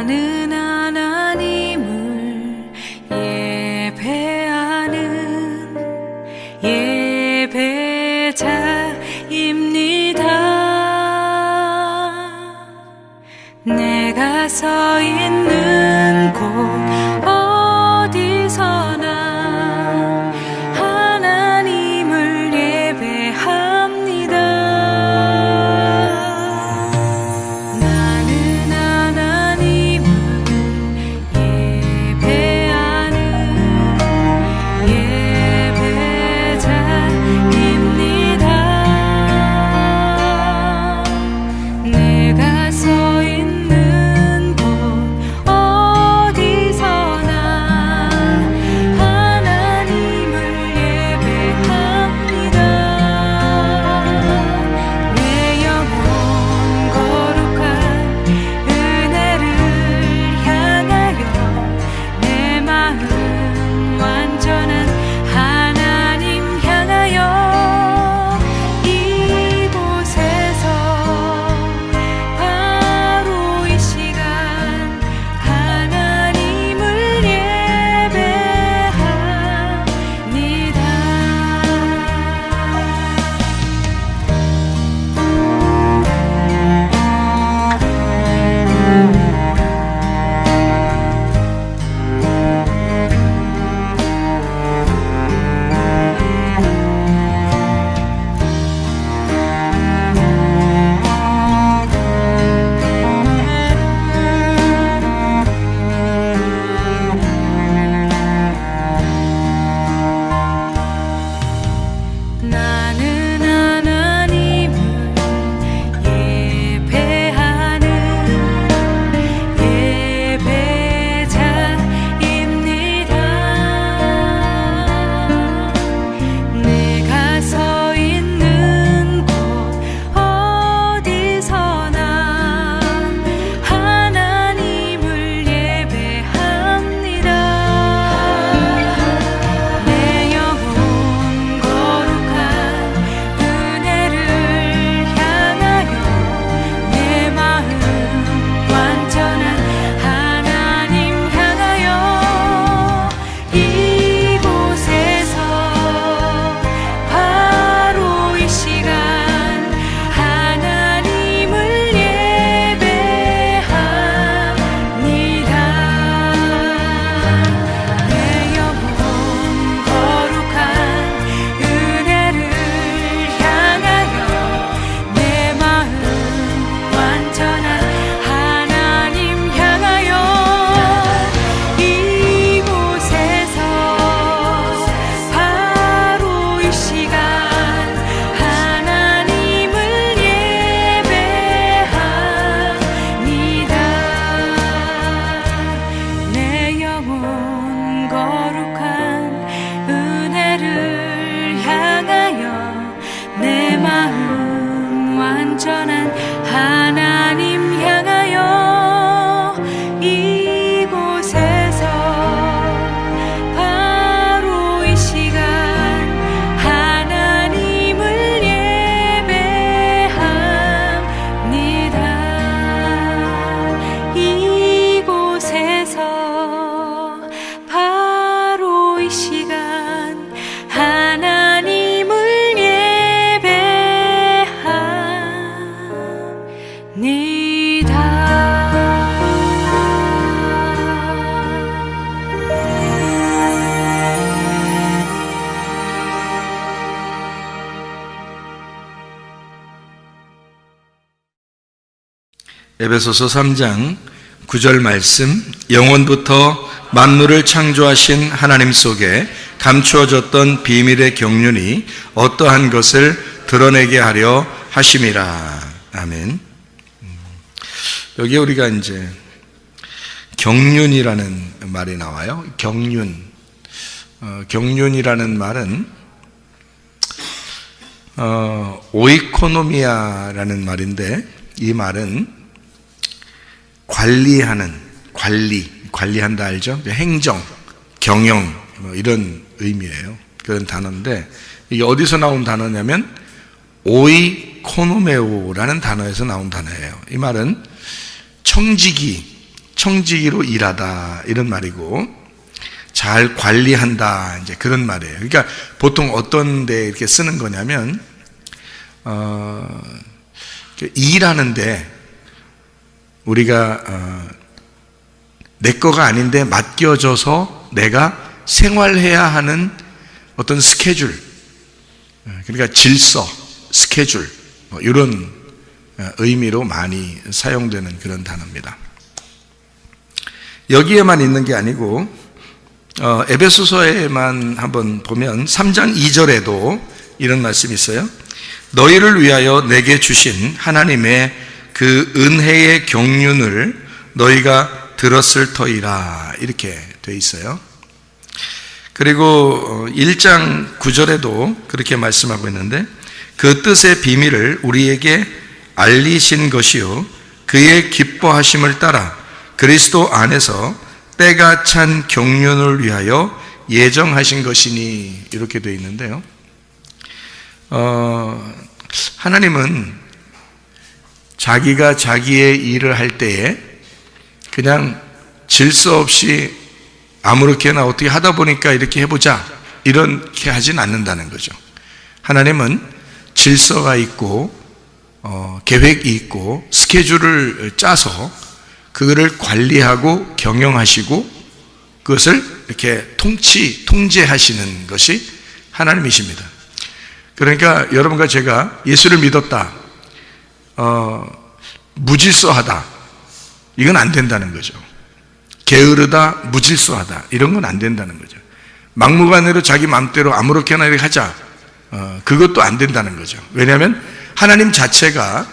나는 하나님을 예배하는 예배자입니다. 내가 서 있는 곳 어디서나 하나님을 예배합니다. 나는 하나님을 예배하는 예배자입니다. 내가 서 있는 곳 어디서나 하나님을 예배합니다. 내 영혼 거룩한 은혜를 향하여 내 마음 완전한 하나님 향하여 이곳에서 바로 이 시간 하나님을 나는 하나님을 예배하는 예배자입니다. 내가 서 있는 곳 어디서나 하나님을 예배합니다. 내 영혼 거룩한 은혜를 향하여 내 마음 완전한 하나님 향하여 이곳에서 바로 이 시간 하나님을 예배합니다. 내 영혼 거룩한 은혜를 향하여 내 마음 완전한 하나님 향하여 이곳에서 바로 이 시간 하나님을 예배합니다. 내 영혼 거룩한 은혜를 향하여 내 마음 완전한 하나님 향하여 이곳에서 바로 이 시간 하나님을 예배합니다. 이곳에서 바로 이 시간 하나님을 에베소서 3장 9절 말씀, 영원부터 만물을 창조하신 하나님 속에 감추어졌던 비밀의 경륜이 어떠한 것을 드러내게 하려 하심이라. 아멘. 여기 우리가 이제 경륜이라는 말이 나와요. 경륜. 경륜이라는 말은 오이코노미아라는 말인데, 이 말은 관리한다 알죠? 행정, 경영 뭐 이런 의미예요. 그런 단어인데, 이게 어디서 나온 단어냐면 오이코노메오라는 단어에서 나온 단어예요. 이 말은 청지기, 청지기로 일하다 이런 말이고, 잘 관리한다 이제 그런 말이에요. 그러니까 보통 어떤 데 이렇게 쓰는 거냐면 일하는데 우리가 내 거가 아닌데 맡겨져서 내가 생활해야 하는 어떤 스케줄, 그러니까 질서, 스케줄 이런 의미로 많이 사용되는 그런 단어입니다. 여기에만 있는 게 아니고 에베소서에만 한번 보면 3장 2절에도 이런 말씀이 있어요. 너희를 위하여 내게 주신 하나님의 그 은혜의 경륜을 너희가 들었을 터이라 이렇게 돼 있어요. 그리고 1장 9절에도 그렇게 말씀하고 있는데 그 뜻의 비밀을 우리에게 알리신 것이요 그의 기뻐하심을 따라 그리스도 안에서 때가 찬 경륜을 위하여 예정하신 것이니 이렇게 되어 있는데요. 하나님은 자기가 자기의 일을 할 때에 그냥 질서 없이 아무렇게나 어떻게 하다 보니까 이렇게 해보자 이렇게 하진 않는다는 거죠. 하나님은 질서가 있고 계획이 있고 스케줄을 짜서 그거를 관리하고 경영하시고 그것을 이렇게 통제하시는 것이 하나님이십니다. 그러니까 여러분과 제가 예수를 믿었다, 무질서하다, 이건 안 된다는 거죠. 게으르다, 무질서하다, 이런 건 안 된다는 거죠. 막무가내로 자기 마음대로 아무렇게나 이렇게 하자, 그것도 안 된다는 거죠. 왜냐하면 하나님 자체가,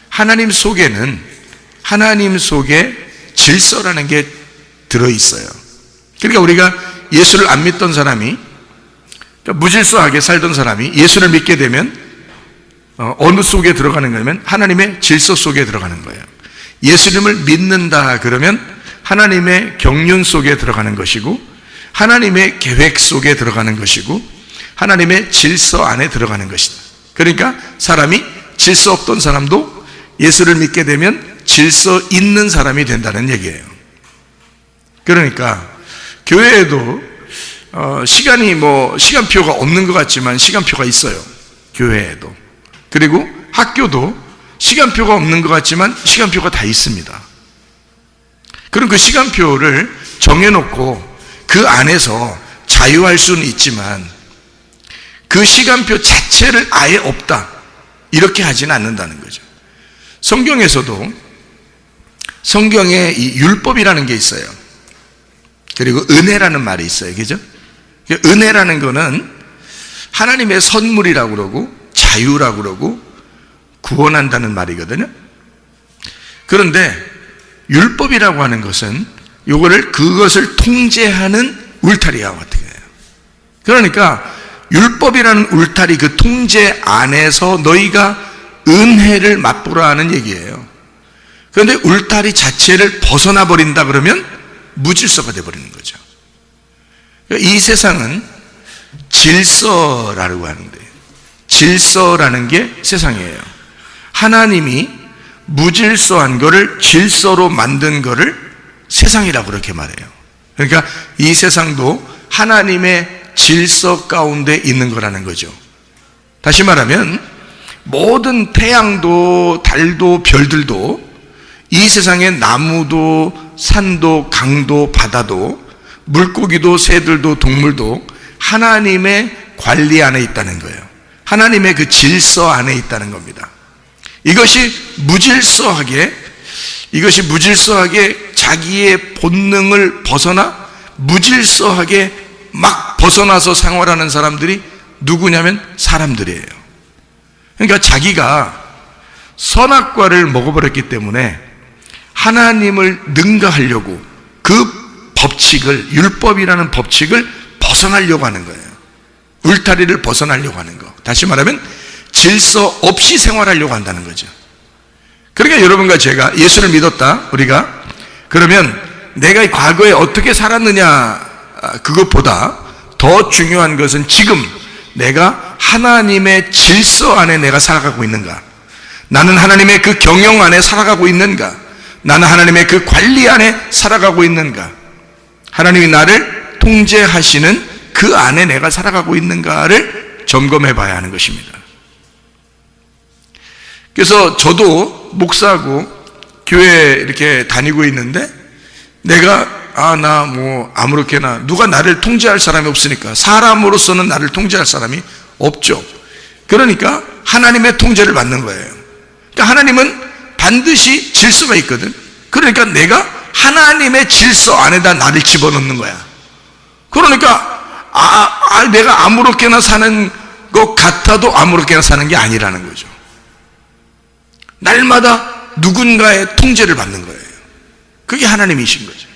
하나님 속에는 하나님 속에 질서라는 게 들어있어요. 그러니까 우리가 예수를 안 믿던 사람이, 무질서하게 살던 사람이 예수를 믿게 되면 어느 속에 들어가는 거냐면 하나님의 질서 속에 들어가는 거예요. 예수님을 믿는다 그러면 하나님의 경륜 속에 들어가는 것이고 하나님의 계획 속에 들어가는 것이고 하나님의 질서 안에 들어가는 것이다. 그러니까 사람이 질서 없던 사람도 예수를 믿게 되면 질서 있는 사람이 된다는 얘기예요. 그러니까 교회에도 시간표가 없는 것 같지만 시간표가 있어요. 교회에도. 그리고 학교도 시간표가 없는 것 같지만 시간표가 다 있습니다. 그럼 그 시간표를 정해놓고 그 안에서 자유할 수는 있지만 그 시간표 자체를 아예 없다 이렇게 하지는 않는다는 거죠. 성경에서도 성경에 이 율법이라는 게 있어요. 그리고 은혜라는 말이 있어요. 그죠? 은혜라는 거는 하나님의 선물이라고 그러고 자유라고 그러고 구원한다는 말이거든요. 그런데 율법이라고 하는 것은 그것을 통제하는 울타리와 같은 거예요. 그러니까 율법이라는 울타리 그 통제 안에서 너희가 은혜를 맛보라 하는 얘기예요. 그런데 울타리 자체를 벗어나 버린다 그러면 무질서가 되어버리는 거죠. 이 세상은 질서라고 하는데 질서라는 게 세상이에요. 하나님이 무질서한 거를 질서로 만든 거를 세상이라고 그렇게 말해요. 그러니까 이 세상도 하나님의 질서 가운데 있는 거라는 거죠. 다시 말하면 모든 태양도 달도 별들도 이 세상의 나무도 산도 강도 바다도 물고기도 새들도 동물도 하나님의 관리 안에 있다는 거예요. 하나님의 그 질서 안에 있다는 겁니다. 이것이 무질서하게 자기의 본능을 벗어나 무질서하게 막 벗어나서 생활하는 사람들이 누구냐면 사람들이에요. 그러니까 자기가 선악과를 먹어버렸기 때문에 하나님을 능가하려고 그 법칙을, 율법이라는 법칙을 벗어나려고 하는 거예요. 울타리를 벗어나려고 하는 거. 다시 말하면 질서 없이 생활하려고 한다는 거죠. 그러니까 여러분과 제가 예수를 믿었다, 우리가. 그러면 내가 과거에 어떻게 살았느냐, 그것보다 더 중요한 것은 지금 내가 하나님의 질서 안에 내가 살아가고 있는가? 나는 하나님의 그 경영 안에 살아가고 있는가? 나는 하나님의 그 관리 안에 살아가고 있는가? 하나님이 나를 통제하시는 그 안에 내가 살아가고 있는가를 점검해 봐야 하는 것입니다. 그래서 저도 목사하고 교회 이렇게 다니고 있는데 내가 나 뭐 아무렇게나 누가 나를 통제할 사람이 없으니까 사람으로서는 나를 통제할 사람이 없죠. 그러니까 하나님의 통제를 받는 거예요. 그러니까 하나님은 반드시 질서가 있거든. 그러니까 내가 하나님의 질서 안에다 나를 집어넣는 거야. 그러니까 내가 아무렇게나 사는 것 같아도 아무렇게나 사는 게 아니라는 거죠. 날마다 누군가의 통제를 받는 거예요. 그게 하나님이신 거죠.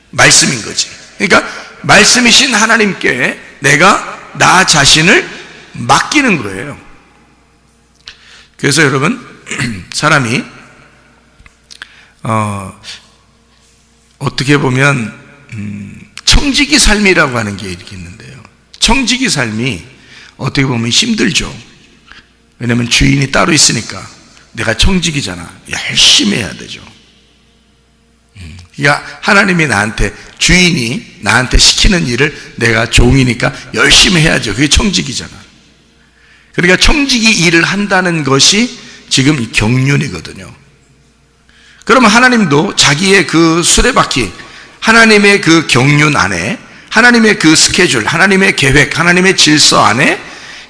말씀인 거지. 그러니까 말씀이신 하나님께 내가 나 자신을 맡기는 거예요. 그래서 여러분, 사람이 어떻게 보면 청지기 삶이라고 하는 게 이렇게 있는데요. 청지기 삶이 어떻게 보면 힘들죠. 왜냐하면 주인이 따로 있으니까. 내가 청지기잖아. 열심히 해야 되죠. 그러니까 하나님이 나한테, 주인이 나한테 시키는 일을 내가 종이니까 열심히 해야죠. 그게 청지기잖아. 그러니까 청지기 일을 한다는 것이 지금 이 경륜이거든요. 그러면 하나님도 자기의 그 수레바퀴, 하나님의 그 경륜 안에, 하나님의 그 스케줄, 하나님의 계획, 하나님의 질서 안에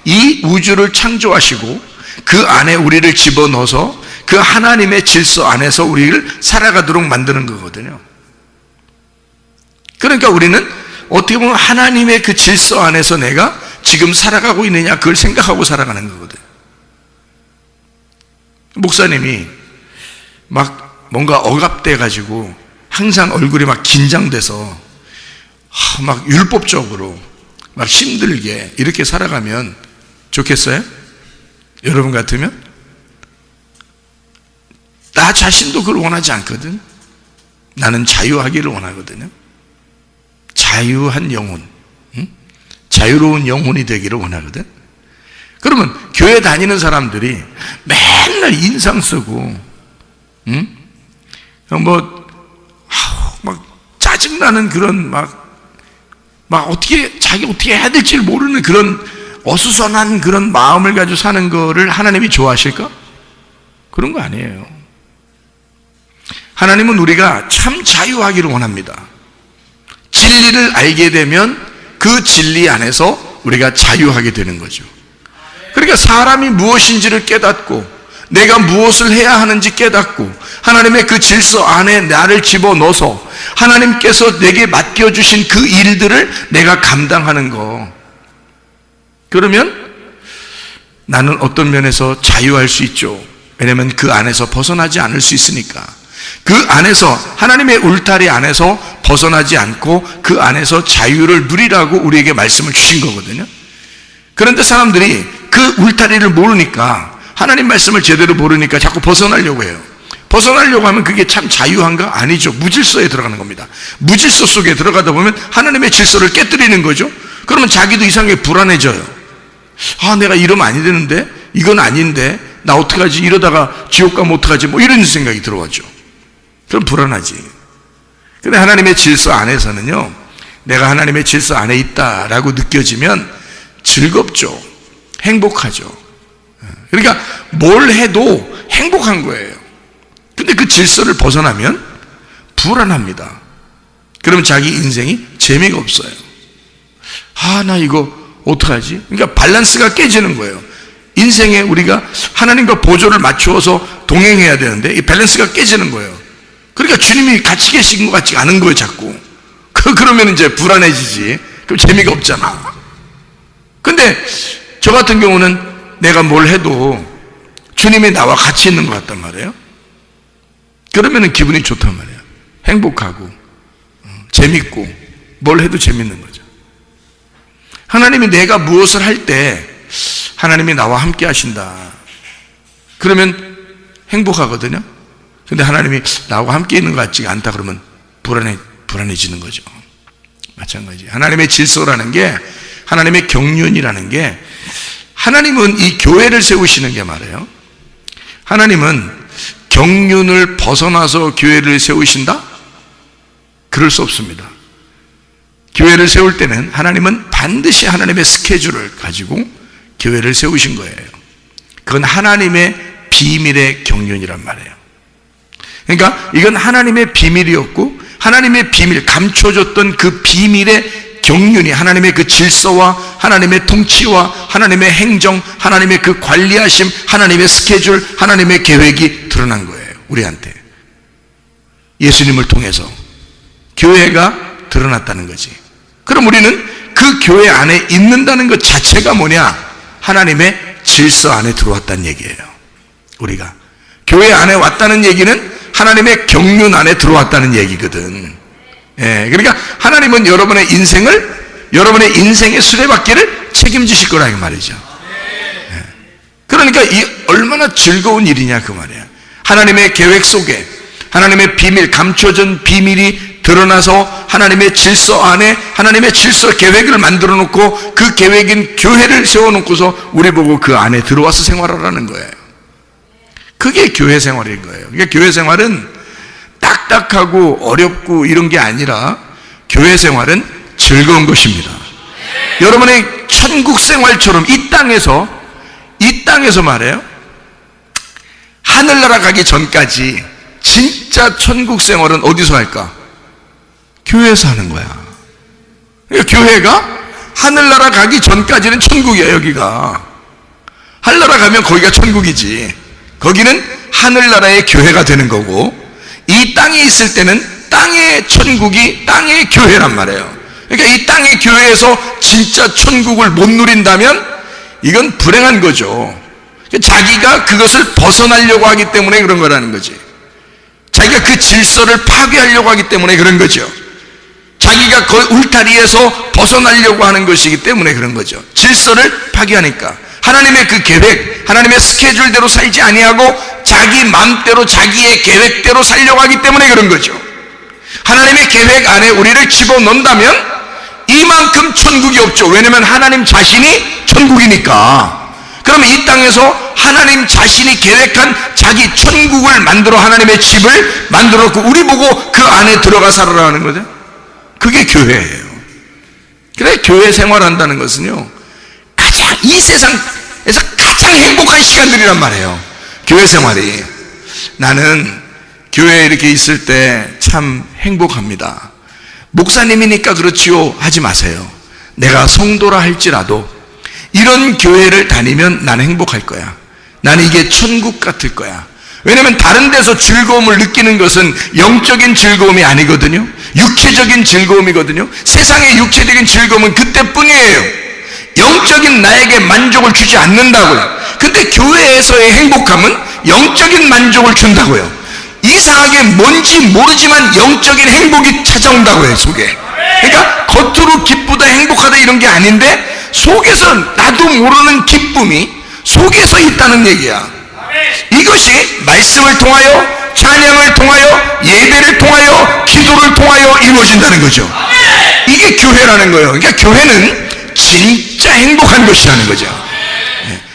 이 우주를 창조하시고 그 안에 우리를 집어넣어서 그 하나님의 질서 안에서 우리를 살아가도록 만드는 거거든요. 그러니까 우리는 어떻게 보면 하나님의 그 질서 안에서 내가 지금 살아가고 있느냐 그걸 생각하고 살아가는 거거든요. 목사님이 막 뭔가 억압돼 가지고 항상 얼굴이 막 긴장돼서 막 율법적으로 막 힘들게 이렇게 살아가면 좋겠어요? 여러분 같으면? 나 자신도 그걸 원하지 않거든. 나는 자유하기를 원하거든요. 자유한 영혼, 자유로운 영혼이 되기를 원하거든. 그러면 교회 다니는 사람들이 맨날 인상 쓰고 막 짜증나는 그런 막 자기 어떻게 해야 될지 모르는 그런 어수선한 그런 마음을 가지고 사는 거를 하나님이 좋아하실까? 그런 거 아니에요. 하나님은 우리가 참 자유하기를 원합니다. 진리를 알게 되면 그 진리 안에서 우리가 자유하게 되는 거죠. 그러니까 사람이 무엇인지를 깨닫고 내가 무엇을 해야 하는지 깨닫고 하나님의 그 질서 안에 나를 집어넣어서 하나님께서 내게 맡겨주신 그 일들을 내가 감당하는 거. 그러면 나는 어떤 면에서 자유할 수 있죠. 왜냐하면 그 안에서 벗어나지 않을 수 있으니까. 그 안에서 하나님의 울타리 안에서 벗어나지 않고 그 안에서 자유를 누리라고 우리에게 말씀을 주신 거거든요. 그런데 사람들이 그 울타리를 모르니까 하나님 말씀을 제대로 모르니까 자꾸 벗어나려고 해요. 벗어나려고 하면 그게 참 자유한가? 아니죠. 무질서에 들어가는 겁니다. 무질서 속에 들어가다 보면 하나님의 질서를 깨뜨리는 거죠. 그러면 자기도 이상하게 불안해져요. 내가 이러면 아니 되는데, 이건 아닌데, 나 어떡하지? 이러다가 지옥 가면 어떡하지? 뭐 이런 생각이 들어왔죠. 그럼 불안하지. 근데 하나님의 질서 안에서는요, 내가 하나님의 질서 안에 있다라고 느껴지면 즐겁죠. 행복하죠. 그러니까 뭘 해도 행복한 거예요. 근데 그 질서를 벗어나면 불안합니다. 그러면 자기 인생이 재미가 없어요. 나 이거 어떡하지? 그러니까 밸런스가 깨지는 거예요. 인생에 우리가 하나님과 보조를 맞추어서 동행해야 되는데 이 밸런스가 깨지는 거예요. 그러니까 주님이 같이 계신 것 같지 않은 거예요, 자꾸. 그러면 이제 불안해지지. 그럼 재미가 없잖아. 근데 저 같은 경우는 내가 뭘 해도 주님이 나와 같이 있는 것 같단 말이에요. 그러면 기분이 좋단 말이에요. 행복하고 재밌고 뭘 해도 재밌는 거죠. 하나님이 내가 무엇을 할 때 하나님이 나와 함께 하신다. 그러면 행복하거든요. 근데 하나님이 나와 함께 있는 것 같지가 않다 그러면 불안해지는 거죠. 마찬가지. 하나님의 질서라는 게, 하나님의 경륜이라는 게, 하나님은 이 교회를 세우시는 게 말이에요. 하나님은 경륜을 벗어나서 교회를 세우신다? 그럴 수 없습니다. 교회를 세울 때는 하나님은 반드시 하나님의 스케줄을 가지고 교회를 세우신 거예요. 그건 하나님의 비밀의 경륜이란 말이에요. 그러니까 이건 하나님의 비밀이었고, 하나님의 비밀, 감춰졌던 그 비밀의 경륜이 하나님의 그 질서와 하나님의 통치와 하나님의 행정, 하나님의 그 관리하심, 하나님의 스케줄, 하나님의 계획이 드러난 거예요. 우리한테 예수님을 통해서 교회가 드러났다는 거지. 그럼 우리는 그 교회 안에 있는다는 것 자체가 뭐냐? 하나님의 질서 안에 들어왔다는 얘기예요. 우리가 교회 안에 왔다는 얘기는 하나님의 경륜 안에 들어왔다는 얘기거든. 예, 그러니까 하나님은 여러분의 인생의 수레바퀴를 책임지실 거라 이 말이죠. 예. 그러니까 이 얼마나 즐거운 일이냐 그 말이야. 하나님의 계획 속에 하나님의 비밀, 감춰진 비밀이 드러나서 하나님의 질서 안에 하나님의 질서 계획을 만들어 놓고 그 계획인 교회를 세워놓고서 우리 보고 그 안에 들어와서 생활하라는 거예요. 그게 교회 생활인 거예요. 그러니까 교회 생활은 딱딱하고 어렵고 이런 게 아니라 교회 생활은 즐거운 것입니다. 여러분의 천국 생활처럼 이 땅에서 말해요. 하늘나라 가기 전까지 진짜 천국 생활은 어디서 할까? 교회에서 하는 거야. 그러니까 교회가 하늘나라 가기 전까지는 천국이야. 여기가 하늘나라 가면 거기가 천국이지. 거기는 하늘나라의 교회가 되는 거고, 이 땅에 있을 때는 땅의 천국이 땅의 교회란 말이에요. 그러니까 이 땅의 교회에서 진짜 천국을 못 누린다면 이건 불행한 거죠. 자기가 그것을 벗어나려고 하기 때문에 그런 거라는 거지. 자기가 그 질서를 파괴하려고 하기 때문에 그런 거죠. 자기가 그 울타리에서 벗어나려고 하는 것이기 때문에 그런 거죠. 질서를 파괴하니까. 하나님의 그 계획, 하나님의 스케줄대로 살지 아니하고 자기 마음대로 자기의 계획대로 살려고 하기 때문에 그런 거죠. 하나님의 계획 안에 우리를 집어넣는다면 이만큼 천국이 없죠. 왜냐하면 하나님 자신이 천국이니까. 그러면 이 땅에서 하나님 자신이 계획한 자기 천국을 만들어 하나님의 집을 만들어 놓고 우리 보고 그 안에 들어가 살아라 하는 거죠. 그게 교회예요. 그래, 교회 생활한다는 것은요, 가장 이 세상에서 가장 행복한 시간들이란 말이에요. 교회 생활이. 나는 교회에 이렇게 있을 때 참 행복합니다. 목사님이니까 그렇지요 하지 마세요. 내가 성도라 할지라도 이런 교회를 다니면 나는 행복할 거야. 나는 이게 천국 같을 거야. 왜냐하면 다른 데서 즐거움을 느끼는 것은 영적인 즐거움이 아니거든요. 육체적인 즐거움이거든요. 세상의 육체적인 즐거움은 그때뿐이에요. 영적인 나에게 만족을 주지 않는다고요. 근데 교회에서의 행복함은 영적인 만족을 준다고요. 이상하게 뭔지 모르지만 영적인 행복이 찾아온다고요, 속에. 그러니까 겉으로 기쁘다 행복하다 이런 게 아닌데 속에서 나도 모르는 기쁨이 속에서 있다는 얘기야. 이것이 말씀을 통하여, 찬양을 통하여, 예배를 통하여, 기도를 통하여 이루어진다는 거죠. 이게 교회라는 거예요. 그러니까 교회는 진짜 행복한 것이라는 거죠.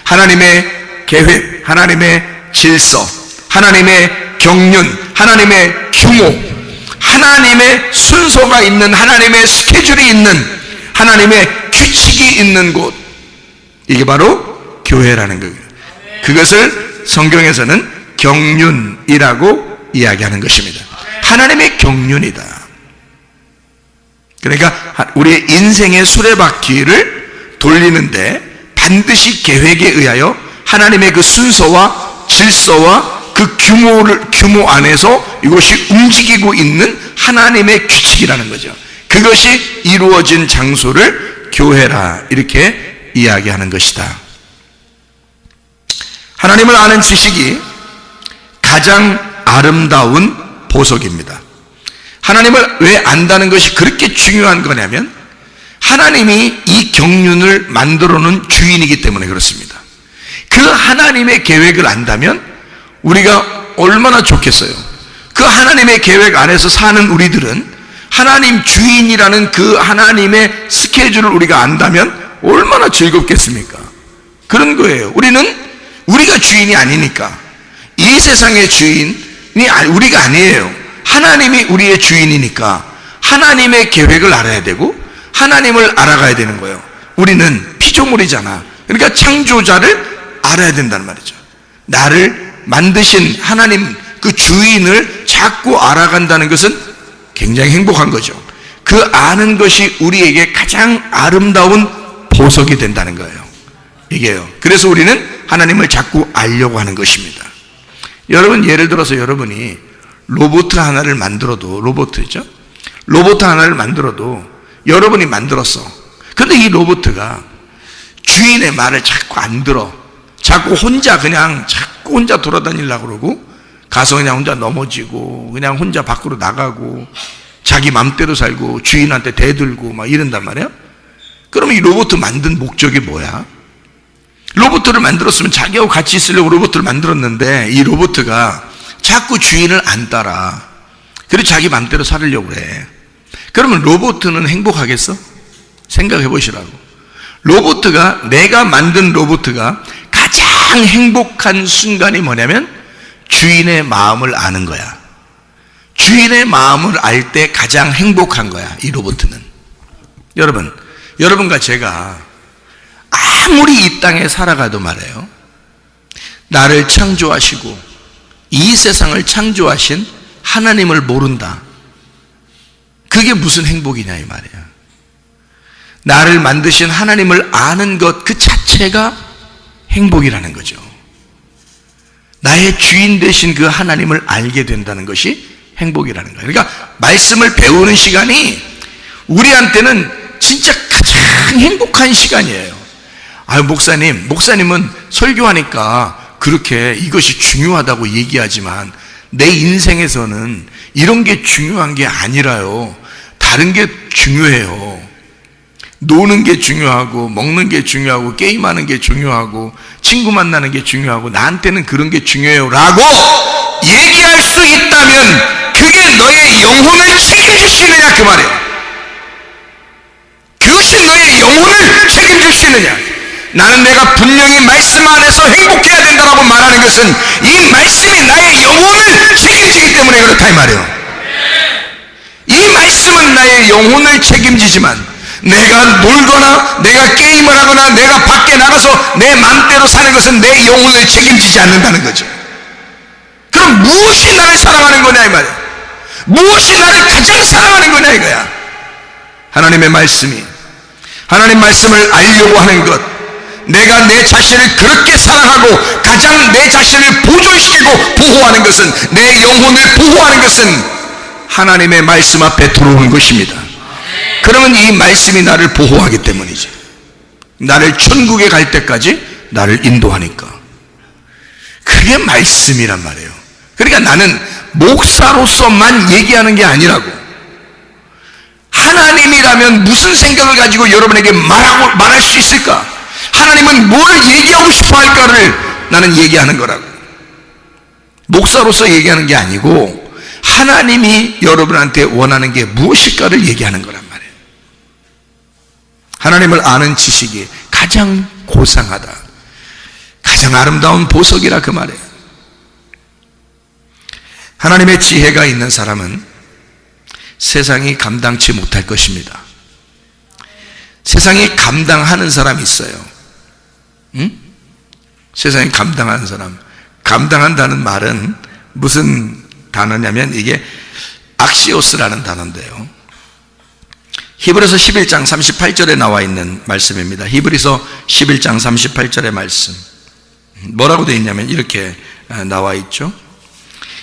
하나님의 계획, 하나님의 질서, 하나님의 경륜, 하나님의 규모, 하나님의 순서가 있는, 하나님의 스케줄이 있는, 하나님의 규칙이 있는 곳, 이게 바로 교회라는 거예요. 그것을 성경에서는 경륜이라고 이야기하는 것입니다. 하나님의 경륜이다. 그러니까 우리의 인생의 수레바퀴를 돌리는데 반드시 계획에 의하여 하나님의 그 순서와 질서와 그 규모 안에서 이것이 움직이고 있는 하나님의 규칙이라는 거죠. 그것이 이루어진 장소를 교회라 이렇게 이야기하는 것이다. 하나님을 아는 지식이 가장 아름다운 보석입니다. 하나님을 왜 안다는 것이 그렇게 중요한 거냐면 하나님이 이 경륜을 만들어 놓은 주인이기 때문에 그렇습니다. 그 하나님의 계획을 안다면 우리가 얼마나 좋겠어요. 그 하나님의 계획 안에서 사는 우리들은 하나님 주인이라는 그 하나님의 스케줄을 우리가 안다면 얼마나 즐겁겠습니까? 그런 거예요. 우리가 주인이 아니니까 이 이 세상의 주인이 우리가 아니에요. 하나님이 우리의 주인이니까 하나님의 계획을 알아야 되고 하나님을 알아가야 되는 거예요. 우리는 피조물이잖아. 그러니까 창조자를 알아야 된다는 말이죠. 나를 만드신 하나님 그 주인을 자꾸 알아간다는 것은 굉장히 행복한 거죠. 그 아는 것이 우리에게 가장 아름다운 보석이 된다는 거예요. 이게요. 그래서 우리는 하나님을 자꾸 알려고 하는 것입니다. 여러분, 예를 들어서 여러분이 로봇 하나를 만들어도, 로봇 하나를 만들어도 여러분이 만들었어. 근데 이 로봇가 주인의 말을 자꾸 안 들어. 자꾸 혼자 돌아다니려고 그러고, 가서 그냥 혼자 넘어지고, 그냥 혼자 밖으로 나가고, 자기 맘대로 살고, 주인한테 대들고, 막 이런단 말이야? 그러면 이 로봇 만든 목적이 뭐야? 로봇을 만들었으면 자기하고 같이 있으려고 로봇을 만들었는데, 이 로봇가 자꾸 주인을 안 따라. 그리고 자기 맘대로 살으려고 그래. 그러면 로봇은 행복하겠어? 생각해 보시라고. 내가 만든 로봇가 가장 행복한 순간이 뭐냐면 주인의 마음을 아는 거야. 주인의 마음을 알 때 가장 행복한 거야, 이 로봇은. 여러분과 제가 아무리 이 땅에 살아가도 말이에요, 나를 창조하시고 이 세상을 창조하신 하나님을 모른다. 그게 무슨 행복이냐 이 말이야. 나를 만드신 하나님을 아는 것 그 자체가 행복이라는 거죠. 나의 주인 되신 그 하나님을 알게 된다는 것이 행복이라는 거예요. 그러니까 말씀을 배우는 시간이 우리한테는 진짜 가장 행복한 시간이에요. 목사님은 설교하니까 그렇게 이것이 중요하다고 얘기하지만 내 인생에서는 이런 게 중요한 게 아니라요. 다른 게 중요해요. 노는 게 중요하고, 먹는 게 중요하고, 게임하는 게 중요하고, 친구 만나는 게 중요하고, 나한테는 그런 게 중요해요 라고 얘기할 수 있다면 그게 너의 영혼을 책임질 수 있느냐 그 말이에요. 그것이 너의 영혼을 책임질 수 있느냐. 나는 내가 분명히 말씀 안에서 행복해야 된다라고 말하는 것은 이 말씀이 나의 영혼을 책임지기 때문에 그렇다 이 말이에요. 이 말씀은 나의 영혼을 책임지지만 내가 놀거나 내가 게임을 하거나 내가 밖에 나가서 내 마음대로 사는 것은 내 영혼을 책임지지 않는다는 거죠. 그럼 무엇이 나를 사랑하는 거냐 이 말이에요. 무엇이 나를 가장 사랑하는 거냐 이거야. 하나님의 말씀이, 하나님 말씀을 알려고 하는 것, 내가 내 자신을 그렇게 사랑하고 가장 내 자신을 보존시키고 보호하는 것은, 내 영혼을 보호하는 것은 하나님의 말씀 앞에 들어오는 것입니다. 그러면 이 말씀이 나를 보호하기 때문이지. 나를 천국에 갈 때까지 나를 인도하니까. 그게 말씀이란 말이에요. 그러니까 나는 목사로서만 얘기하는 게 아니라고. 하나님이라면 무슨 생각을 가지고 여러분에게 말할 수 있을까? 하나님은 뭘 얘기하고 싶어 할까를 나는 얘기하는 거라고. 목사로서 얘기하는 게 아니고 하나님이 여러분한테 원하는 게 무엇일까를 얘기하는 거란 말이에요. 하나님을 아는 지식이 가장 고상하다, 가장 아름다운 보석이라 그 말이에요. 하나님의 지혜가 있는 사람은 세상이 감당치 못할 것입니다. 세상이 감당하는 사람이 있어요. 세상이 감당하는 사람. 감당한다는 말은 무슨 단어냐면 이게 악시오스라는 단어인데요. 히브리서 11장 38절에 나와 있는 말씀입니다. 히브리서 11장 38절의 말씀. 뭐라고 되어 있냐면 이렇게 나와 있죠.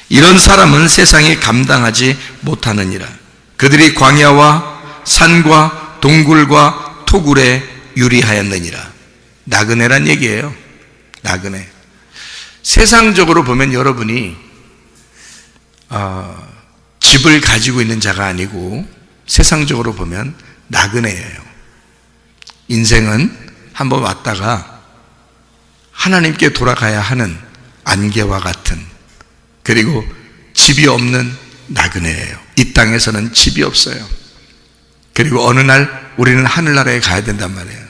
이런 사람은 세상이 감당하지 못하느니라. 그들이 광야와 산과 동굴과 토굴에 유리하였느니라. 나그네란 얘기예요. 나그네. 세상적으로 보면 여러분이 집을 가지고 있는 자가 아니고 세상적으로 보면 나그네예요. 인생은 한번 왔다가 하나님께 돌아가야 하는 안개와 같은, 그리고 집이 없는 나그네예요. 이 땅에서는 집이 없어요. 그리고 어느 날 우리는 하늘나라에 가야 된단 말이에요.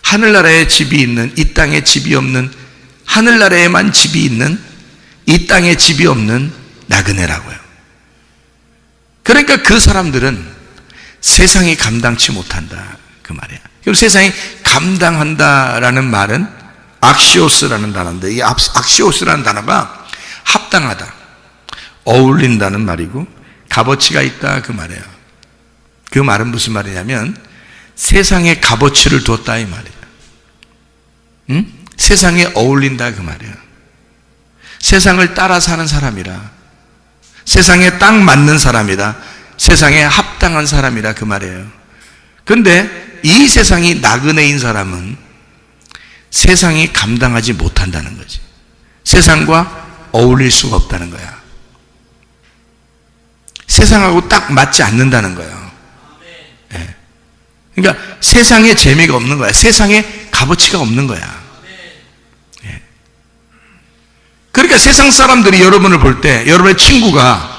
하늘나라에 집이 있는, 이 땅에 집이 없는, 하늘나라에만 집이 있는 이 땅에 집이 없는 나그네라고요. 그러니까 그 사람들은 세상이 감당치 못한다 그 말이야. 그럼 세상이 감당한다라는 말은 악시오스라는 단어인데, 이 악시오스라는 단어가 합당하다, 어울린다는 말이고 값어치가 있다 그 말이에요. 그 말은 무슨 말이냐면 세상에 값어치를 뒀다 이 말이에요. 응? 세상에 어울린다 그 말이에요. 세상을 따라 사는 사람이라, 세상에 딱 맞는 사람이라, 세상에 합당한 사람이라 그 말이에요. 그런데 이 세상이 나그네인 사람은 세상이 감당하지 못한다는 거지. 세상과 어울릴 수가 없다는 거야. 세상하고 딱 맞지 않는다는 거예요. 네. 그러니까 세상에 재미가 없는 거야. 세상에 값어치가 없는 거야. 네. 그러니까 세상 사람들이 여러분을 볼 때, 여러분의 친구가,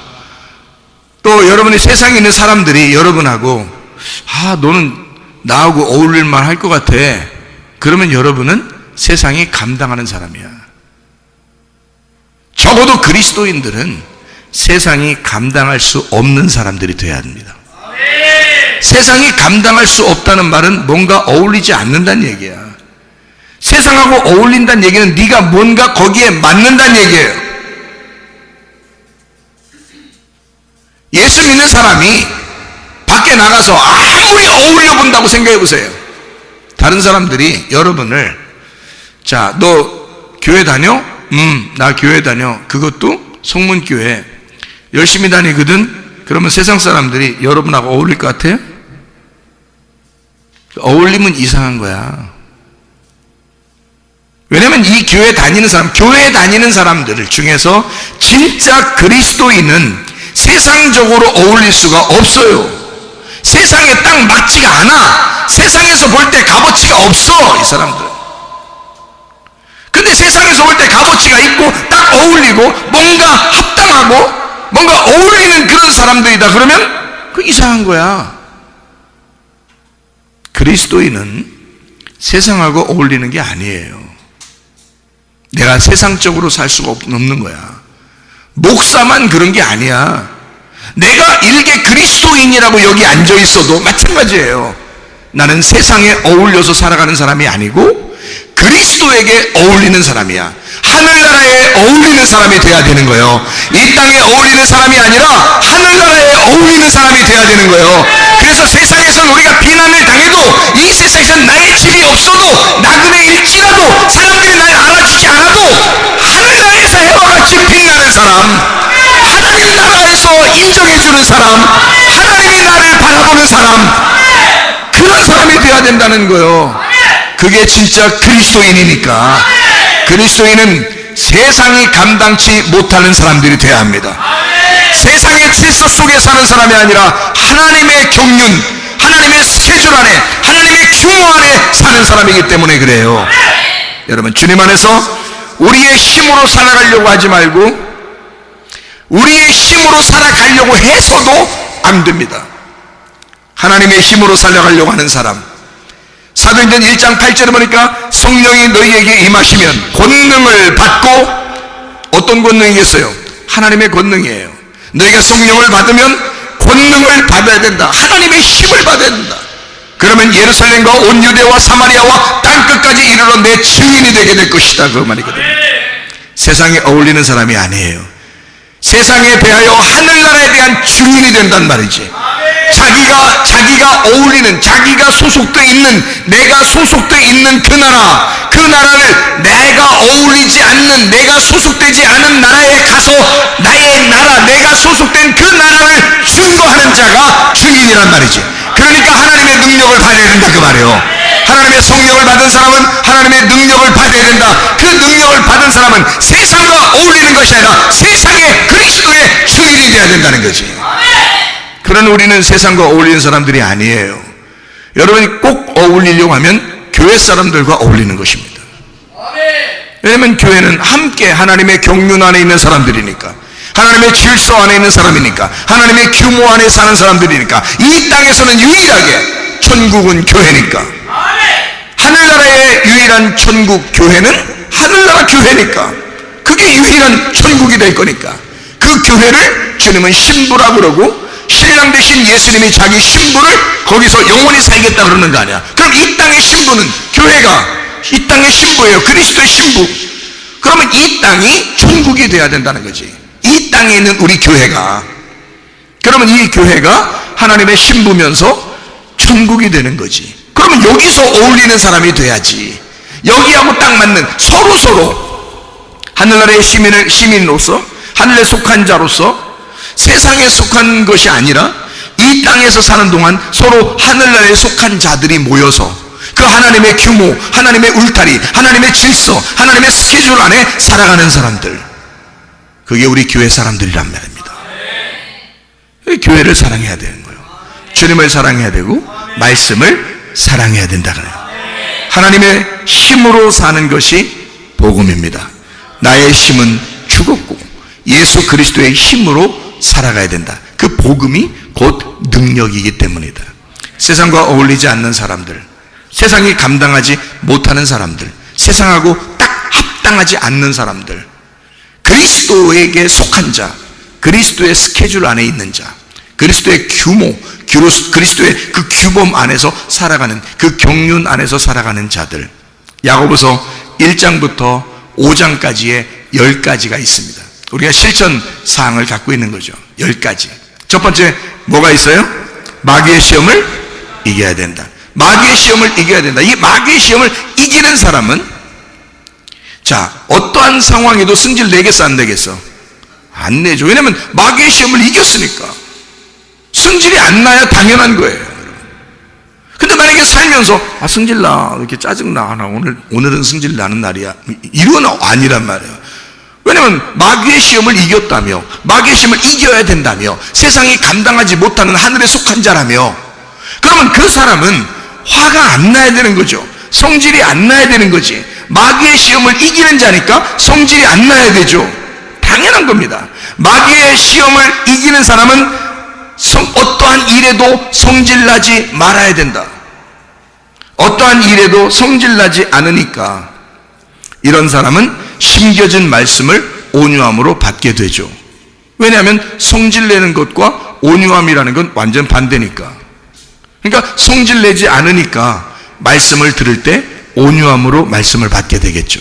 또 여러분의 세상에 있는 사람들이 여러분하고 너는 나하고 어울릴 만 할 것 같아. 그러면 여러분은 세상이 감당하는 사람이야. 적어도 그리스도인들은 세상이 감당할 수 없는 사람들이 되어야 합니다. 세상이 감당할 수 없다는 말은 뭔가 어울리지 않는다는 얘기야. 세상하고 어울린다는 얘기는 네가 뭔가 거기에 맞는다는 얘기예요. 예수 믿는 사람이 밖에 나가서 아무리 어울려 본다고 생각해 보세요. 다른 사람들이 여러분을, 자, 너 교회 다녀? 나 교회 다녀. 그것도 송문교회 열심히 다니거든. 그러면 세상 사람들이 여러분하고 어울릴 것 같아요? 어울리면 이상한 거야. 왜냐면 이 교회 다니는 사람들 중에서 진짜 그리스도인은 세상적으로 어울릴 수가 없어요. 세상에 딱 맞지가 않아. 세상에서 볼 때 값어치가 없어, 이 사람들. 근데 세상에서 볼 때 값어치가 있고 딱 어울리고 뭔가 합당하고 뭔가 어울리는 그런 사람들이다 그러면 그 이상한 거야. 그리스도인은 세상하고 어울리는 게 아니에요. 내가 세상적으로 살 수가 없는 거야. 목사만 그런 게 아니야. 내가 일개 그리스도인이라고 여기 앉아 있어도 마찬가지예요. 나는 세상에 어울려서 살아가는 사람이 아니고 그리스도에게 어울리는 사람이야. 하늘나라에 어울리는 사람이 돼야 되는 거예요. 이 땅에 어울리는 사람이 아니라 하늘나라에 어울리는 사람이 돼야 되는 거예요. 그래서 세상에서 우리가 비난을 당해도, 이 세상에서 나의 집이 없어도, 나그네일지라도, 사람들이 날 알아주지 않아도 하늘나라에서 해와 같이 빛나는 사람, 하나님 나라에서 인정해주는 사람, 하나님이 나를 바라보는 사람, 그런 사람이 돼야 된다는 거예요. 그게 진짜 그리스도인이니까. 그리스도인은 세상이 감당치 못하는 사람들이 돼야 합니다. 세상의 질서 속에 사는 사람이 아니라 하나님의 경륜, 하나님의 스케줄 안에, 하나님의 규모 안에 사는 사람이기 때문에 그래요. 여러분, 주님 안에서 우리의 힘으로 살아가려고 하지 말고 우리의 힘으로 살아가려고 해서도 안 됩니다. 하나님의 힘으로 살아가려고 하는 사람, 사도행전 1장 8절에 보니까 성령이 너희에게 임하시면 권능을 받고, 어떤 권능이겠어요? 하나님의 권능이에요. 너희가 성령을 받으면 권능을 받아야 된다. 하나님의 힘을 받아야 된다. 그러면 예루살렘과 온 유대와 사마리아와 땅끝까지 이르러 내 증인이 되게 될 것이다, 그 말이거든요. 세상에 어울리는 사람이 아니에요. 세상에 대하여 하늘나라에 대한 증인이 된단 말이지. 자기가 어울리는, 자기가 소속되어 있는, 내가 소속되어 있는 그 나라를 내가 어울리지 않는, 내가 소속되지 않은 나라에 가서 나의 나라, 내가 소속된 그 나라를 증거하는 자가 증인이란 말이지. 그러니까 하나님의 능력을 받아야 된다 그 말이에요. 하나님의 성령을 받은 사람은 하나님의 능력을 받아야 된다. 그 능력을 받은 사람은 세상과 어울리는 것이 아니라 세상의 그리스도의 증인이 되어야 된다는 거지. 그런 우리는 세상과 어울리는 사람들이 아니에요. 여러분이 꼭 어울리려고 하면 교회 사람들과 어울리는 것입니다. 왜냐하면 교회는 함께 하나님의 경륜 안에 있는 사람들이니까, 하나님의 질서 안에 있는 사람이니까, 하나님의 규모 안에 사는 사람들이니까, 이 땅에서는 유일하게 천국은 교회니까, 하늘나라의 유일한 천국 교회는 하늘나라 교회니까 그게 유일한 천국이 될 거니까. 그 교회를 주님은 신부라고 그러고, 신랑 대신 예수님이 자기 신부를 거기서 영원히 살겠다 그러는 거 아니야. 그럼 이 땅의 신부는, 교회가 이 땅의 신부예요. 그리스도의 신부. 그러면 이 땅이 천국이 돼야 된다는 거지. 이 땅에 있는 우리 교회가. 그러면 이 교회가 하나님의 신부면서 천국이 되는 거지. 그러면 여기서 어울리는 사람이 돼야지. 여기하고 딱 맞는, 서로 하늘나라의 시민으로서, 하늘에 속한 자로서, 세상에 속한 것이 아니라 이 땅에서 사는 동안 서로 하늘나라에 속한 자들이 모여서 그 하나님의 규모, 하나님의 울타리, 하나님의 질서, 하나님의 스케줄 안에 살아가는 사람들, 그게 우리 교회 사람들이란 말입니다. 교회를 사랑해야 되는 거예요. 주님을 사랑해야 되고 말씀을 사랑해야 된다 그래요. 하나님의 힘으로 사는 것이 복음입니다. 나의 힘은 죽었고 예수 그리스도의 힘으로 살아가야 된다. 그 복음이 곧 능력이기 때문이다. 세상과 어울리지 않는 사람들, 세상이 감당하지 못하는 사람들, 세상하고 딱 합당하지 않는 사람들, 그리스도에게 속한 자, 그리스도의 스케줄 안에 있는 자, 그리스도의 규모, 그리스도의 그 규범 안에서 살아가는, 그 경륜 안에서 살아가는 자들. 야고보서 1장부터 5장까지의 10가지가 있습니다. 우리가 실천 사항을 갖고 있는 거죠. 10가지. 첫 번째 뭐가 있어요? 마귀의 시험을 이겨야 된다. 마귀의 시험을 이겨야 된다. 이 마귀의 시험을 이기는 사람은, 자, 어떠한 상황에도 승질 내겠어 안 내겠어? 안 내죠. 왜냐면 마귀의 시험을 이겼으니까. 승질이 안 나야 당연한 거예요. 근데 만약에 살면서 승질나, 이렇게 짜증나, 오늘은 승질 나는 날이야, 이건 아니란 말이에요. 왜냐면 마귀의 시험을 이겼다며, 마귀의 시험을 이겨야 된다며, 세상이 감당하지 못하는 하늘에 속한 자라며, 그러면 그 사람은 화가 안 나야 되는 거죠. 성질이 안 나야 되는 거지. 마귀의 시험을 이기는 자니까 성질이 안 나야 되죠. 당연한 겁니다. 마귀의 시험을 이기는 사람은 어떠한 일에도 성질나지 말아야 된다. 어떠한 일에도 성질나지 않으니까 이런 사람은 심겨진 말씀을 온유함으로 받게 되죠. 왜냐하면 성질내는 것과 온유함이라는 건 완전 반대니까. 그러니까 성질내지 않으니까 말씀을 들을 때 온유함으로 말씀을 받게 되겠죠.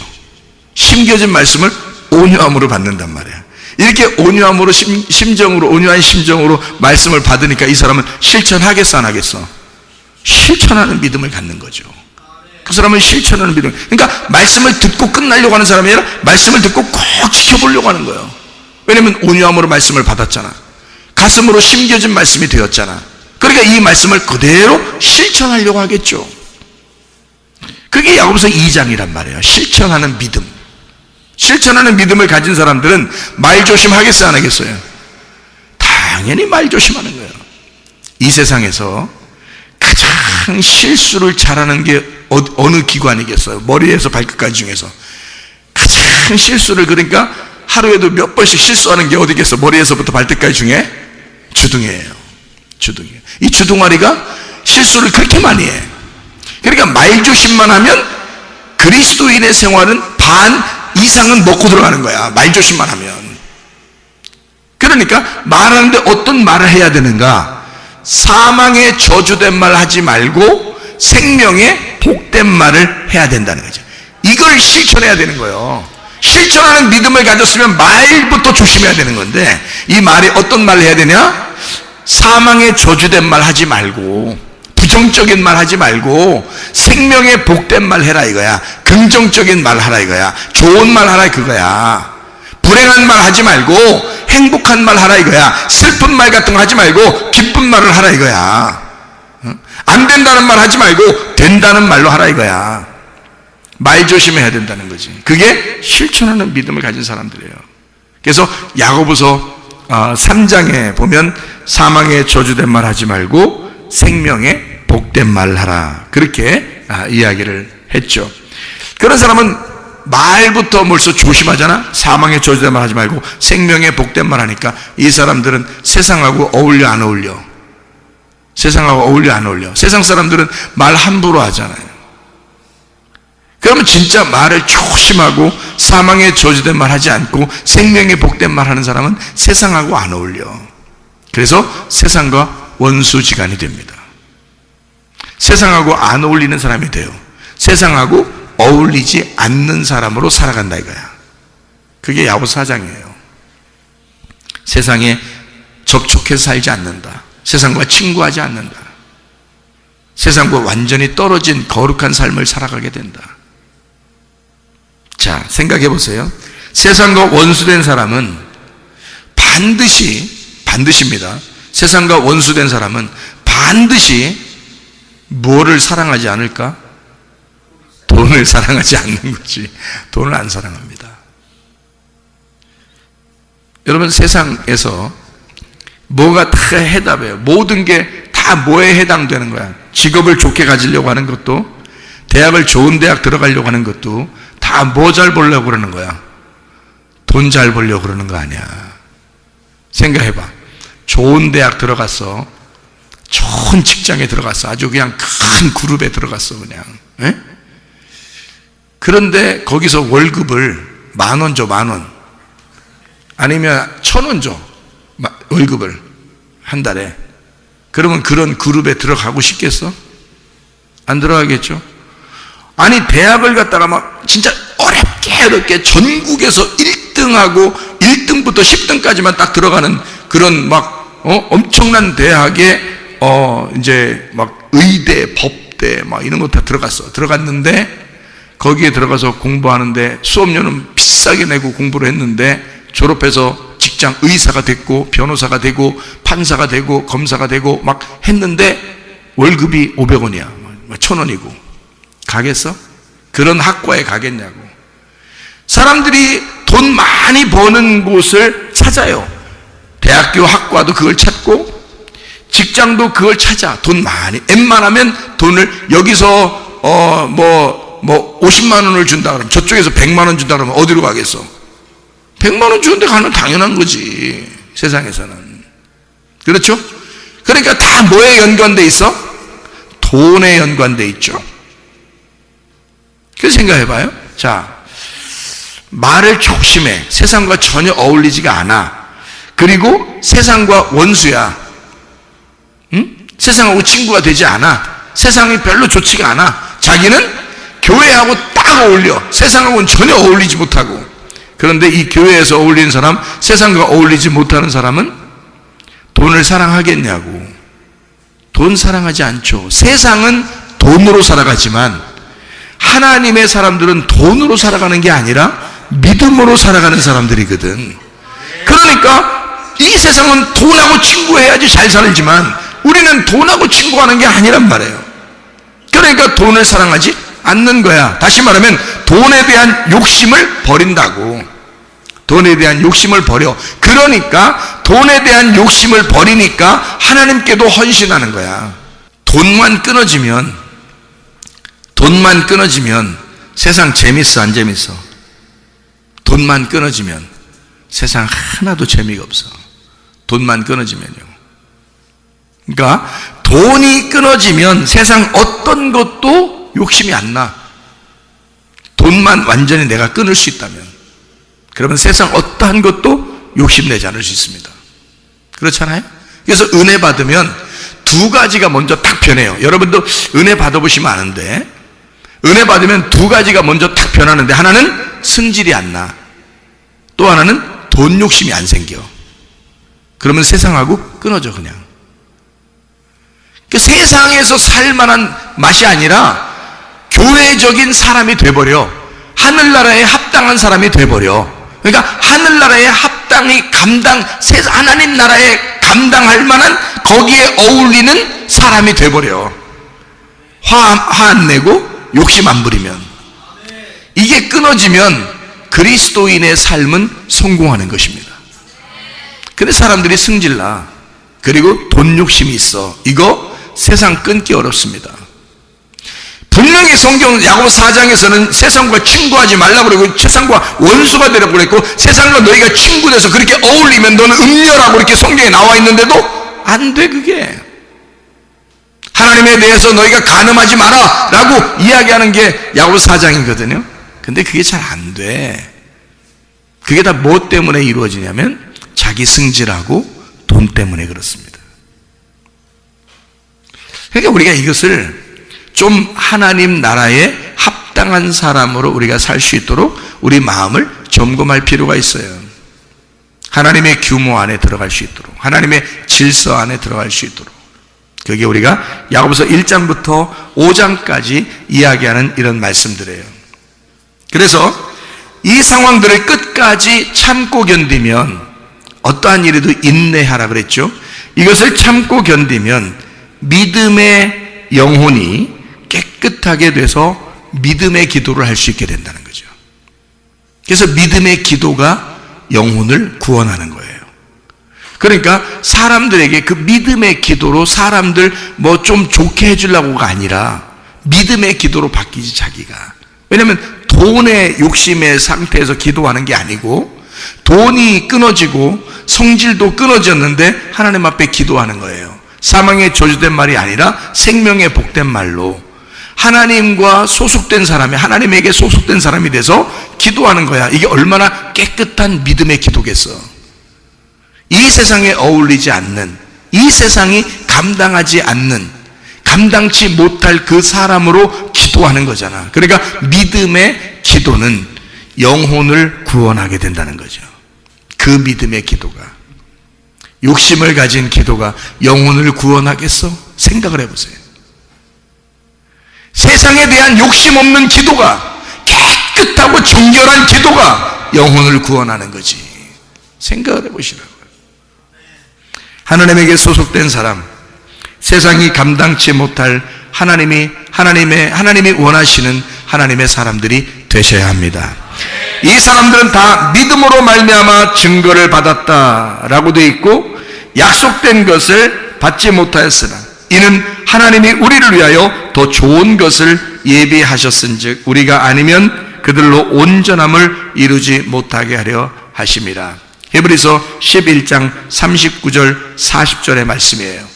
심겨진 말씀을 온유함으로 받는단 말이야. 이렇게 온유함으로, 심정으로, 온유한 심정으로 말씀을 받으니까 이 사람은 실천하겠어 안 하겠어? 실천하는 믿음을 갖는 거죠. 그 사람은 실천하는 믿음. 그러니까 말씀을 듣고 끝나려고 하는 사람이 아니라 말씀을 듣고 꼭 지켜보려고 하는 거예요. 왜냐면 온유함으로 말씀을 받았잖아. 가슴으로 심겨진 말씀이 되었잖아. 그러니까 이 말씀을 그대로 실천하려고 하겠죠. 그게 야고보서 2장이란 말이에요. 실천하는 믿음. 실천하는 믿음을 가진 사람들은 말 조심하겠어요 안 하겠어요? 당연히 말 조심하는 거예요. 이 세상에서 가장 실수를 잘하는 게 어느 기관이겠어요? 머리에서 발끝까지 중에서 가장 실수를, 그러니까 하루에도 몇 번씩 실수하는 게 어디겠어? 머리에서부터 발끝까지 중에 주둥이에요. 주둥이. 이 주둥아리가 실수를 그렇게 많이 해. 그러니까 말 조심만 하면 그리스도인의 생활은 반 이상은 먹고 들어가는 거야. 말 조심만 하면. 그러니까 말하는데 어떤 말을 해야 되는가? 사망의 저주된 말 하지 말고 생명의 복된 말을 해야 된다는 거죠. 이걸 실천해야 되는 거예요. 실천하는 믿음을 가졌으면 말부터 조심해야 되는 건데, 이 말이 어떤 말을 해야 되냐? 사망의 저주된 말 하지 말고, 부정적인 말 하지 말고 생명의 복된 말 해라 이거야. 긍정적인 말 하라 이거야. 좋은 말 하라 그거야. 불행한 말 하지 말고 행복한 말 하라 이거야. 슬픈 말 같은 거 하지 말고 기쁜 말을 하라 이거야. 안 된다는 말 하지 말고 된다는 말로 하라 이거야. 말 조심해야 된다는 거지. 그게 실천하는 믿음을 가진 사람들이에요. 그래서 야고보서 3장에 보면 사망의 저주된 말 하지 말고 생명의 복된 말을 하라, 그렇게 이야기를 했죠. 그런 사람은 말부터 벌써 조심하잖아. 사망의 저주된 말 하지 말고 생명의 복된 말 하니까 이 사람들은 세상하고 어울려 안 어울려? 세상하고 어울려 안 어울려? 세상 사람들은 말 함부로 하잖아요. 그 그러면 진짜 말을 조심하고 사망의 저주된 말 하지 않고 생명의 복된 말 하는 사람은 세상하고 안 어울려. 그래서 세상과 원수지간이 됩니다. 세상하고 안 어울리는 사람이 돼요. 세상하고 어울리지 않는 사람으로 살아간다 이거야. 그게 야고보서 4장이에요. 세상에 접촉해서 살지 않는다. 세상과 친구하지 않는다. 세상과 완전히 떨어진 거룩한 삶을 살아가게 된다. 자, 생각해 보세요. 세상과 원수된 사람은 반드시입니다. 세상과 원수된 사람은 반드시 뭐를 사랑하지 않을까? 돈을 사랑하지 않는 거지. 돈을 안 사랑합니다. 여러분, 세상에서 뭐가 다 해답이에요. 모든 게 다 뭐에 해당되는 거야. 직업을 좋게 가지려고 하는 것도, 대학을 좋은 대학 들어가려고 하는 것도 다 뭐 잘 보려고 그러는 거야? 돈 잘 벌려고 그러는 거 아니야. 생각해봐. 좋은 대학 들어갔어. 좋은 직장에 들어갔어. 아주 그냥 큰 그룹에 들어갔어 그냥. 에? 그런데 거기서 월급을 10,000원 줘. 10,000원. 아니면 1,000원 줘. 월급을 한 달에. 그러면 그런 그룹에 들어가고 싶겠어? 안 들어가겠죠? 아니, 대학을 갔다가 막 진짜 어렵게 전국에서 1등하고 1등부터 10등까지만 딱 들어가는 그런 막 엄청난 대학에 이제 막 의대, 법대 막 이런 거 다 들어갔어. 들어갔는데 거기에 들어가서 공부하는데 수업료는 비싸게 내고 공부를 했는데 졸업해서 직장 의사가 됐고 변호사가 되고 판사가 되고 검사가 되고 막 했는데 월급이 500원이야. 1,000원이고. 가겠어? 그런 학과에 가겠냐고. 사람들이 돈 많이 버는 곳을 찾아요. 대학교 학과도 그걸 찾고 직장도 그걸 찾아. 돈 많이. 웬만하면 돈을 여기서 50만 원을 준다 그러면 저쪽에서 100만 원 준다 그러면 어디로 가겠어? 100만 원 주는데 가면 당연한 거지. 세상에서는. 그렇죠? 그러니까 다 뭐에 연관돼 있어? 돈에 연관돼 있죠. 그래서 생각해봐요. 자, 말을 조심해. 세상과 전혀 어울리지가 않아. 그리고 세상과 원수야. 응? 세상하고 친구가 되지 않아. 세상이 별로 좋지가 않아. 자기는 교회하고 딱 어울려. 세상하고는 전혀 어울리지 못하고. 그런데 이 교회에서 어울리는 사람, 세상과 어울리지 못하는 사람은 돈을 사랑하겠냐고. 돈 사랑하지 않죠. 세상은 돈으로 살아가지만 하나님의 사람들은 돈으로 살아가는 게 아니라 믿음으로 살아가는 사람들이거든. 그러니까 이 세상은 돈하고 친구해야지 잘 살지만 우리는 돈하고 친구하는 게 아니란 말이에요. 그러니까 돈을 사랑하지 않는 거야. 다시 말하면 돈에 대한 욕심을 버린다고. 돈에 대한 욕심을 버려. 그러니까 돈에 대한 욕심을 버리니까 하나님께도 헌신하는 거야. 돈만 끊어지면 세상 재밌어 안 재밌어? 돈만 끊어지면 세상 하나도 재미가 없어. 돈만 끊어지면요. 그러니까 돈이 끊어지면 세상 어떤 것도 욕심이 안 나. 돈만 완전히 내가 끊을 수 있다면, 그러면 세상 어떠한 것도 욕심내지 않을 수 있습니다. 그렇잖아요? 그래서 은혜 받으면 두 가지가 먼저 딱 변해요. 여러분도 은혜 받아보시면 아는데, 은혜 받으면 두 가지가 먼저 딱 변하는데, 하나는 승질이 안 나. 또 하나는 돈 욕심이 안 생겨. 그러면 세상하고 끊어져 그냥. 세상에서 살만한 맛이 아니라 교회적인 사람이 돼버려. 하늘나라에 합당한 사람이 돼버려. 그러니까 하늘나라에 합당히 하나님 나라에 감당할 만한 거기에 어울리는 사람이 돼버려. 화 안 내고 욕심 안 부리면. 이게 끊어지면 그리스도인의 삶은 성공하는 것입니다. 근데 사람들이 승질나. 그리고 돈 욕심이 있어. 이거 세상 끊기 어렵습니다. 분명히 성경 야고보서 4장에서는 세상과 친구하지 말라고 그러고 세상과 원수가 되라고 그랬고, 세상과 너희가 친구 돼서 그렇게 어울리면 너는 음녀라고 이렇게 성경에 나와 있는데도 안 돼. 그게 하나님에 대해서 너희가 간음하지 마라 라고 이야기하는 게 야고보서 4장이거든요. 근데 그게 잘 안 돼. 그게 다 뭐 때문에 이루어지냐면 자기 승질하고 돈 때문에 그렇습니다. 그러니까 우리가 이것을 좀 하나님 나라에 합당한 사람으로 우리가 살 수 있도록 우리 마음을 점검할 필요가 있어요. 하나님의 규모 안에 들어갈 수 있도록, 하나님의 질서 안에 들어갈 수 있도록. 그게 우리가 야고보서 1장부터 5장까지 이야기하는 이런 말씀들이에요. 그래서 이 상황들을 끝까지 참고 견디면, 어떠한 일에도 인내하라 그랬죠. 이것을 참고 견디면 믿음의 영혼이 깨끗하게 돼서 믿음의 기도를 할 수 있게 된다는 거죠. 그래서 믿음의 기도가 영혼을 구원하는 거예요. 그러니까 사람들에게 그 믿음의 기도로 사람들 뭐 좀 좋게 해주려고가 아니라 믿음의 기도로 바뀌지, 자기가. 왜냐하면 돈의 욕심의 상태에서 기도하는 게 아니고, 돈이 끊어지고 성질도 끊어졌는데 하나님 앞에 기도하는 거예요. 사망의 저주된 말이 아니라 생명의 복된 말로 하나님과 소속된 사람이, 하나님에게 소속된 사람이 돼서 기도하는 거야. 이게 얼마나 깨끗한 믿음의 기도겠어. 이 세상에 어울리지 않는, 이 세상이 감당하지 않는, 감당치 못할 그 사람으로 기도하는 거잖아. 그러니까 믿음의 기도는 영혼을 구원하게 된다는 거죠. 그 믿음의 기도가. 욕심을 가진 기도가 영혼을 구원하겠어? 생각을 해보세요. 세상에 대한 욕심 없는 기도가, 깨끗하고 정결한 기도가 영혼을 구원하는 거지. 생각을 해보시라고요. 하나님에게 소속된 사람, 세상이 감당치 못할 하나님이 원하시는 하나님의 사람들이 되셔야 합니다. 이 사람들은 다 믿음으로 말미암아 증거를 받았다라고 되어 있고, 약속된 것을 받지 못하였으나 이는 하나님이 우리를 위하여 더 좋은 것을 예비하셨은즉 우리가 아니면 그들로 온전함을 이루지 못하게 하려 하심이라. 히브리서 11장 39절 40절의 말씀이에요.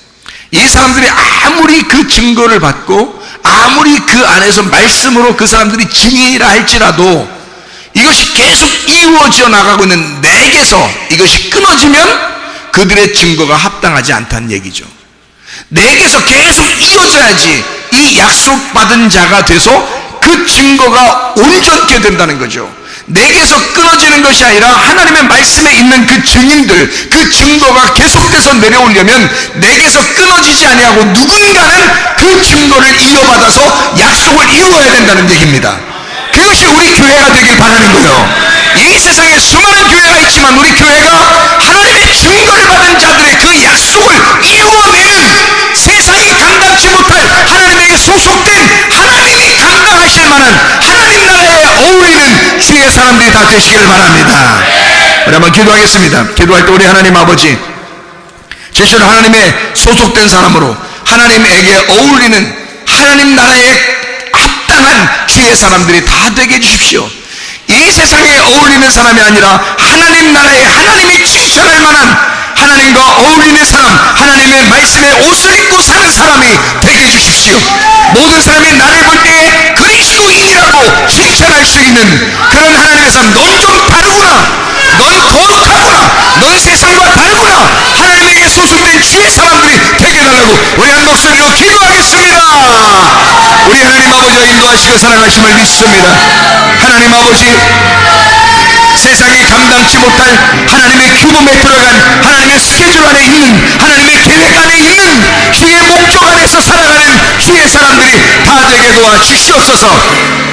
이 사람들이 아무리 그 증거를 받고 아무리 그 안에서 말씀으로 그 사람들이 증인이라 할지라도 이것이 계속 이루어져 나가고 있는 내게서 이것이 끊어지면 그들의 증거가 합당하지 않다는 얘기죠. 내게서 계속 이어져야지 이 약속받은 자가 돼서 그 증거가 온전케 된다는 거죠. 내게서 끊어지는 것이 아니라 하나님의 말씀에 있는 그 증인들, 그 증거가 계속돼서 내려오려면 내게서 끊어지지 아니하고 누군가는 그 증거를 이어받아서 약속을 이루어야 된다는 얘기입니다. 그것이 우리 교회가 되길 바라는 거예요. 이 세상에 수많은 교회가 있지만 우리 교회가 하나님의 증거를 받은 자들의 그 약속을 이루어내는, 세상이 감당치 못할 하나님에게 소속된, 하나님이 감당하실 만한 하나님 나라에 어울리는 주의 사람들이 다 되시길 바랍니다. 우리 한번 기도하겠습니다. 기도할 때 우리 하나님 아버지, 진실로 하나님의 소속된 사람으로 하나님에게 어울리는 하나님 나라에 합당한 주의 사람들이 다 되게 해주십시오. 이 세상에 어울리는 사람이 아니라 하나님 나라에 하나님이 칭찬할 만한 하나님과 어울리는 사람, 하나님의 말씀에 옷을 입고 사는 사람이 되게 해주십시오. 모든 사람이 나를 볼 때 그리스도인이라고 칭찬할 수 있는 그런 하나님의 사람. 넌 좀 다르구나, 넌 거룩하구나, 넌 세상과 다르구나, 하나님에게 소속된 주의 사람들이 되게 해달라고 우리 한 목소리로 기도하겠습니다. 우리 하나님 아버지가 인도하시고 사랑하심을 믿습니다. 하나님 아버지, 세상이 감당치 못할 하나님의 규범에 들어간, 하나님의 스케줄 안에 있는, 하나님의 계획 안에 있는, 주의 목적 안에서 살아가는 주의 사람들이 다 되게 도와주시옵소서.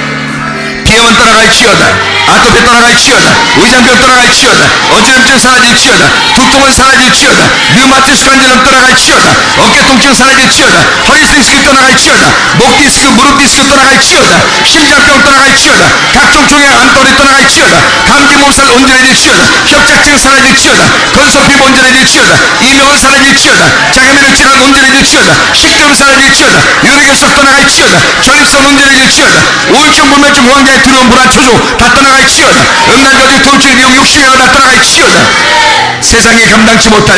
비염은 떠나갈지어다, 아토피 떠나갈지어다, 의장병 떠나갈지어다, 어지럼증 사라질지어다, 두통은 사라질지어다, 류마티스 관절염 떠나갈지어다, 어깨 통증 사라질지어다, 허리 디스크 떠나갈지어다, 목 디스크, 무릎 디스크 떠나갈지어다, 심장병 떠나갈지어다, 각종 종양 암돌이 떠나갈지어다, 감기 몸살 온전해질지어다, 협착증 사라질지어다, 건소피부 온전해질지어다, 이명은 사라질지어다, 장애면역 질환 온전해질지어다, 식도염 사라질지어다, 유리결석 떠나갈지어다, 전립선 온전해질지어다, 우울증, 불면증, 공황장애, 두려움, 불안, 초조 다 떠나갈지어다, 음란저주, 통증, 미혹, 욕심이 다 떠나갈지어다. 세상에 감당치 못할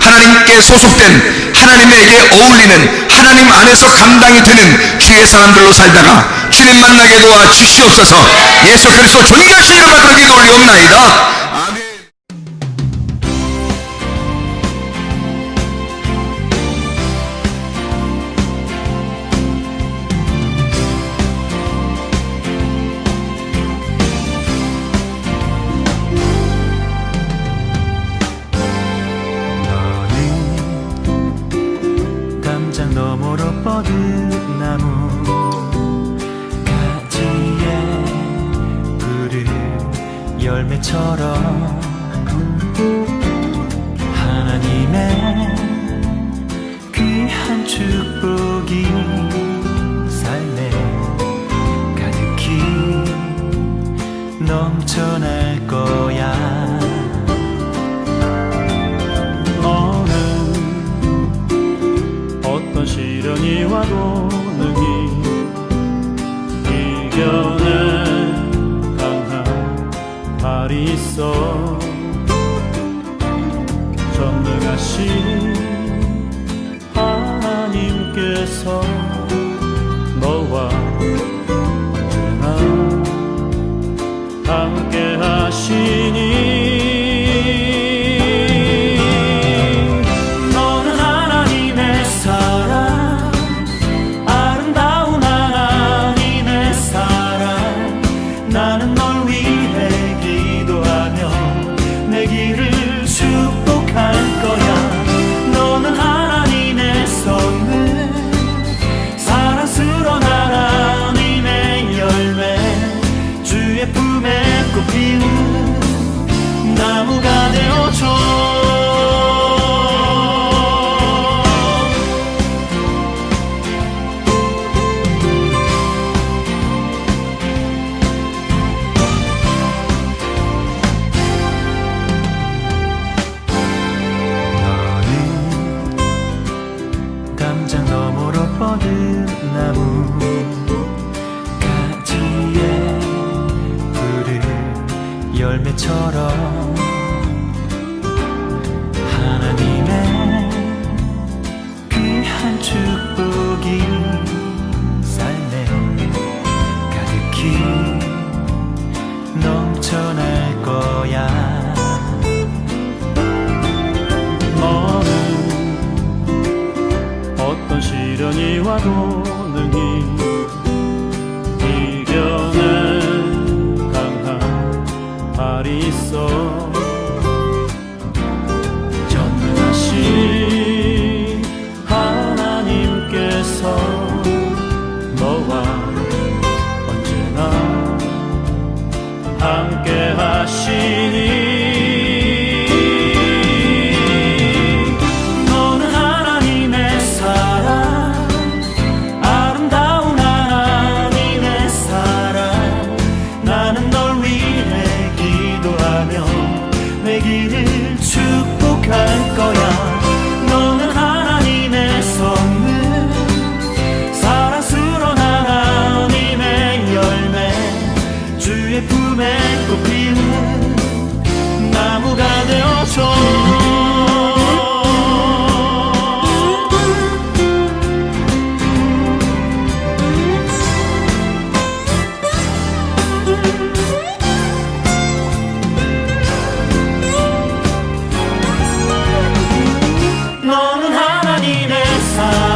하나님께 소속된, 하나님에게 어울리는 하나님 안에서 감당이 되는 주의 사람들로 살다가 주님 만나게 도와 주시옵소서. 예수 그리스도 존귀하신 이름 받들어 기도 올리옵나이다. 아멘. 담장 너머로 뻗은 나무 가지에 푸른 열매처럼 하나님의 귀한 축복이 삶에 가득히 넘쳐날 거야. 어떤 시련이 와도 능히 이겨낼 강한 발이 있어. 전능하신 하나님께서 너와 언제나 함께 하시니 나무가 되어줘. 너는 담장 너머로 뻗은 나무 가지에 푸른 열매처럼 하나님의 귀한 축복이 삶에 가득히 넘쳐날 거야. 너는 어떤 시련이 와도 능히 이겨낼 강한 발이 있어. 전능하신 하나님께서 너와 언제나 함께 하시니 너는 하나님의 사랑, 아름다운 하나님의 사랑. 나는 널 위해 기도하며 내 길을 축복할 거야. 너는 하나님의 선물, 사랑스러운 하나님의 열매, 주의 품에 꽃피는 나무가 되어줘. 너는 하나님의 사랑,